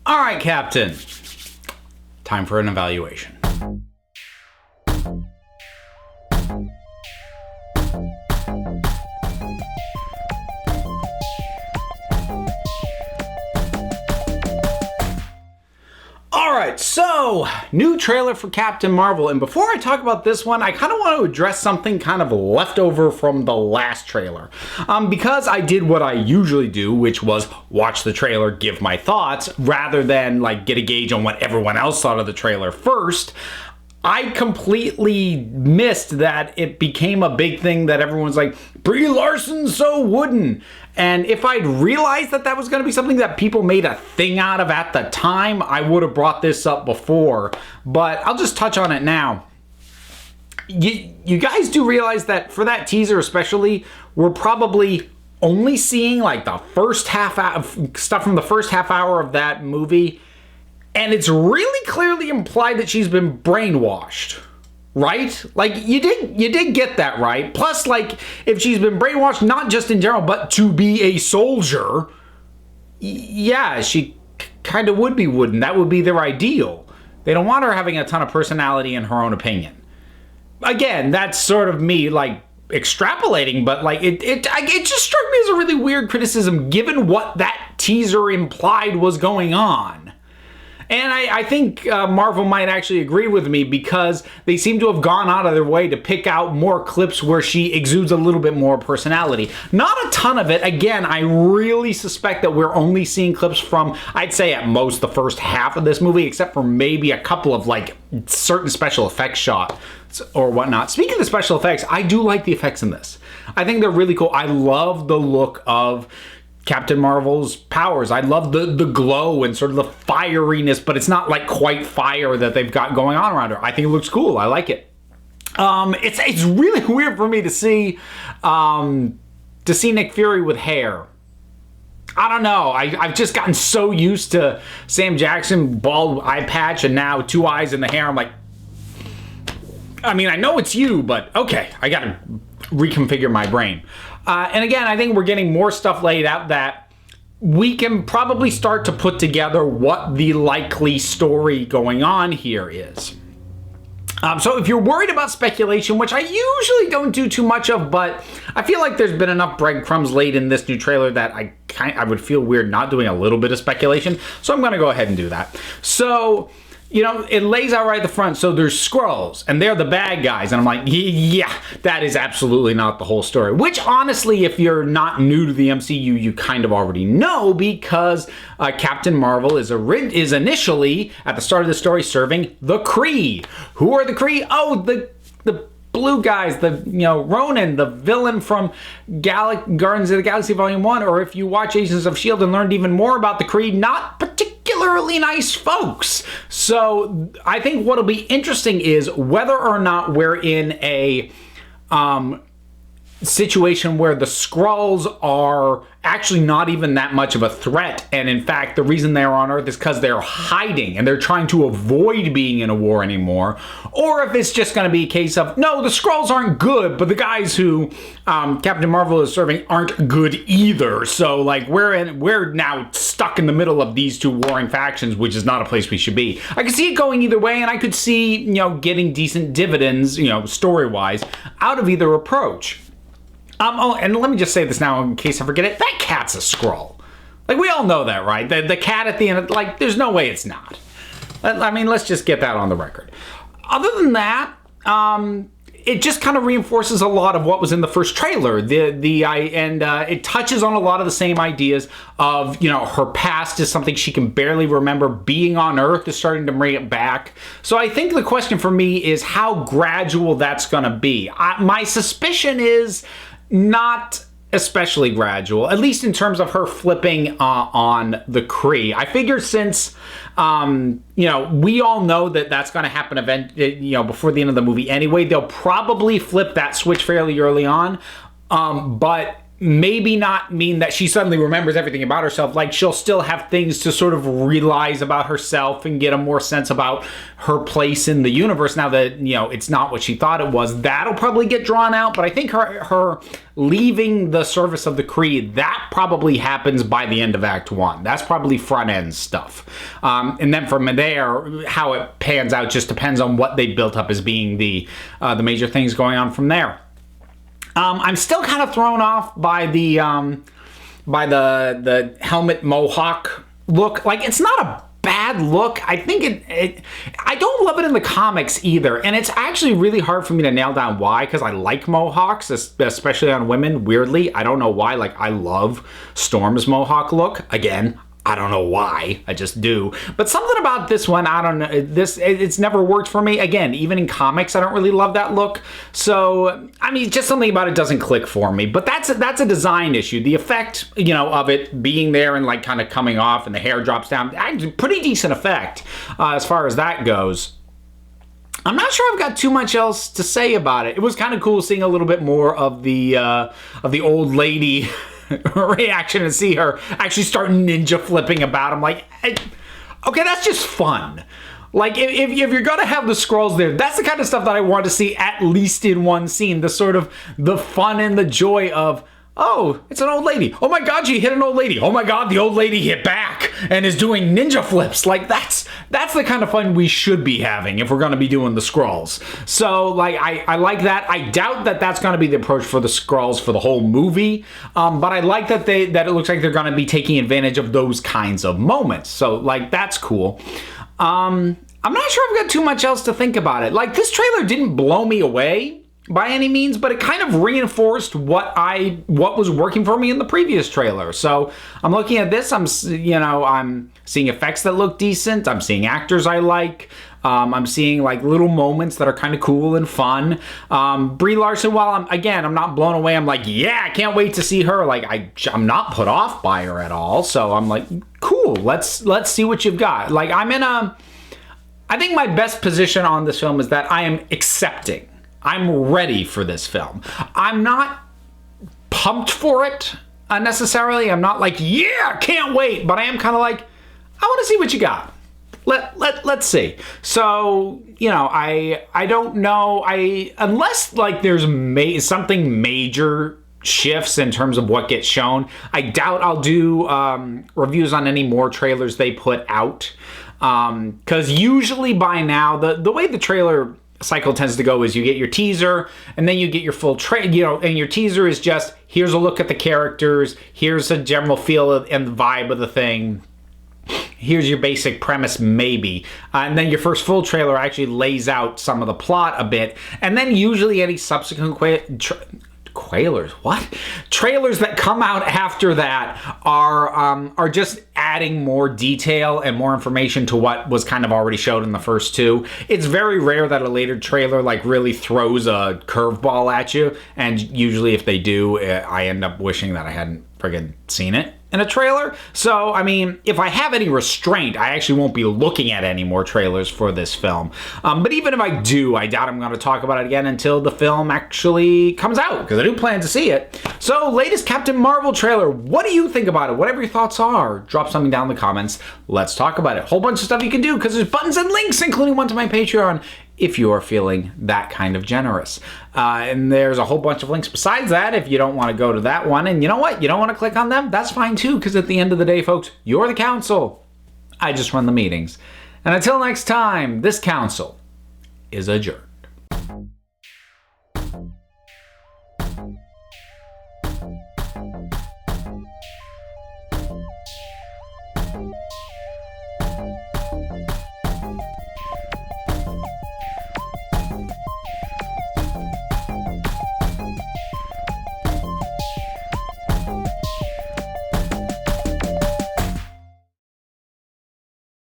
All right, Captain. Time for an evaluation. Alright, so, new trailer for Captain Marvel, and before I talk about this one, I kind of want to address something kind of left over from the last trailer. Because I did what I usually do, which was watch the trailer, give my thoughts, rather than like get a gauge on what everyone else thought of the trailer first, I completely missed that it became a big thing that everyone's like, Brie Larson's so wooden. And if I'd realized that that was going to be something that people made a thing out of at the time, I would have brought this up before. But I'll just touch on it now. You guys do realize that for that teaser especially, we're probably only seeing like the first half of stuff from the first half hour of that movie. And it's really clearly implied that she's been brainwashed, right? Like, you did get that right. Plus, like, if she's been brainwashed, not just in general, but to be a soldier, yeah, she kind of would be wooden. That would be their ideal. They don't want her having a ton of personality in her own opinion. Again, that's sort of me, like, extrapolating, but like it just struck me as a really weird criticism given what that teaser implied was going on. And I think Marvel might actually agree with me because they seem to have gone out of their way to pick out more clips where she exudes a little bit more personality. Not a ton of it. Again, I really suspect that we're only seeing clips from, I'd say at most, the first half of this movie, except for maybe a couple of like certain special effects shots or whatnot. Speaking of the special effects, I do like the effects in this. I think they're really cool. I love the look of Captain Marvel's powers. I love the glow and sort of the fieriness, but it's not like quite fire that they've got going on around her. I think it looks cool. I like it. It's really weird for me to see Nick Fury with hair. I don't know. I've just gotten so used to Sam Jackson, bald eye patch, and now 2 eyes in the hair. I'm like, I mean, I know it's you, but okay, I gotta reconfigure my brain. And again, I think we're getting more stuff laid out that we can probably start to put together what the likely story going on here is. So if you're worried about speculation, which I usually don't do too much of, but I feel like there's been enough breadcrumbs laid in this new trailer that I would feel weird not doing a little bit of speculation. So I'm going to go ahead and do that. So, you know, it lays out right at the front. So there's Skrulls, and they're the bad guys. And I'm like, yeah, that is absolutely not the whole story. Which, honestly, if you're not new to the MCU, you kind of already know, because Captain Marvel is initially, at the start of the story, serving the Kree. Who are the Kree? Oh, the blue guys, Ronan, the villain from Guardians of the Galaxy Volume 1, or if you watch Agents of S.H.I.E.L.D. and learned even more about the Kree, not particularly nice folks. So I think what'll be interesting is whether or not we're in a situation where the Skrulls are actually not even that much of a threat, and in fact the reason they're on Earth is because they're hiding and they're trying to avoid being in a war anymore, or if it's just going to be a case of no, the Skrulls aren't good, but the guys who Captain Marvel is serving aren't good either, so like we're now stuck in the middle of these two warring factions, which is not a place we should be. I could see it going either way, and I could see getting decent dividends story-wise out of either approach. And let me just say this now in case I forget it. That cat's a Skrull. Like, we all know that, right? The cat at the end, like, there's no way it's not. I mean, let's just get that on the record. Other than that, it just kind of reinforces a lot of what was in the first trailer. It touches on a lot of the same ideas of, her past is something she can barely remember. Being on Earth is starting to bring it back. So I think the question for me is how gradual that's going to be. My suspicion is not especially gradual, at least in terms of her flipping on the Kree. I figure since, we all know that that's going to happen before the end of the movie anyway, they'll probably flip that switch fairly early on. But maybe not mean that she suddenly remembers everything about herself. Like, she'll still have things to sort of realize about herself and get a more sense about her place in the universe now that, you know, it's not what she thought it was. That'll probably get drawn out, but I think her leaving the service of the Kree, that probably happens by the end of Act 1. That's probably front-end stuff. And then from there, how it pans out just depends on what they built up as being the major things going on from there. I'm still kind of thrown off by the helmet mohawk look. Like, it's not a bad look. I think I don't love it in the comics either, and it's actually really hard for me to nail down why, because I like mohawks, especially on women. Weirdly, I don't know why. Like, I love Storm's mohawk look. Again, I don't know why, I just do. But something about this one, I don't know, it's never worked for me. Again, even in comics, I don't really love that look. So, I mean, just something about it doesn't click for me. But that's a design issue. The effect, you know, of it being there and like kind of coming off and the hair drops down, actually pretty decent effect as far as that goes. I'm not sure I've got too much else to say about it. It was kind of cool seeing a little bit more of the old lady reaction and see her actually start ninja flipping about. I'm like, okay, that's just fun. Like, if you're gonna have the Skrulls there, that's the kind of stuff that I want to see at least in one scene. The sort of the fun and the joy of, oh, it's an old lady. Oh my God, she hit an old lady. Oh my God, the old lady hit back and is doing ninja flips. Like, that's the kind of fun we should be having if we're going to be doing the Skrulls. So, like, I like that. I doubt that that's going to be the approach for the Skrulls for the whole movie. But I like that it looks like they're going to be taking advantage of those kinds of moments. So, like, that's cool. I'm not sure I've got too much else to think about it. Like, this trailer didn't blow me away by any means, but it kind of reinforced what was working for me in the previous trailer. So I'm looking at this, I'm seeing effects that look decent, I'm seeing actors I like, I'm seeing like little moments that are kind of cool and fun. Brie Larson, while I'm not blown away, I'm like, yeah, I can't wait to see her. Like, I'm not put off by her at all. So I'm like, cool, let's see what you've got. Like, I think my best position on this film is that I am accepting. I'm ready for this film. I'm not pumped for it necessarily. I'm not like, yeah, can't wait. But I am kind of like, I want to see what you got. Let's see. So, you know, I don't know. Unless like there's something major shifts in terms of what gets shown, I doubt I'll do reviews on any more trailers they put out. Because usually by now, the way the trailer cycle tends to go is you get your teaser and then you get your full trailer, and your teaser is just, here's a look at the characters, here's a general feel and the vibe of the thing, here's your basic premise maybe, and then your first full trailer actually lays out some of the plot a bit, and then usually any subsequent trailers that come out after that are just adding more detail and more information to what was kind of already showed in the first two. It's very rare that a later trailer like really throws a curveball at you, and usually if they do, I end up wishing that I hadn't friggin' seen it in a trailer. So, I mean, if I have any restraint, I actually won't be looking at any more trailers for this film. But even if I do, I doubt I'm going to talk about it again until the film actually comes out, because I do plan to see it. So, latest Captain Marvel trailer. What do you think about it? Whatever your thoughts are, drop something down in the comments. Let's talk about it. Whole bunch of stuff you can do, because there's buttons and links, including one to my Patreon, if you are feeling that kind of generous. And there's a whole bunch of links besides that if you don't want to go to that one. And you know what? You don't want to click on them? That's fine too, because at the end of the day, folks, you're the council. I just run the meetings. And until next time, this council is adjourned.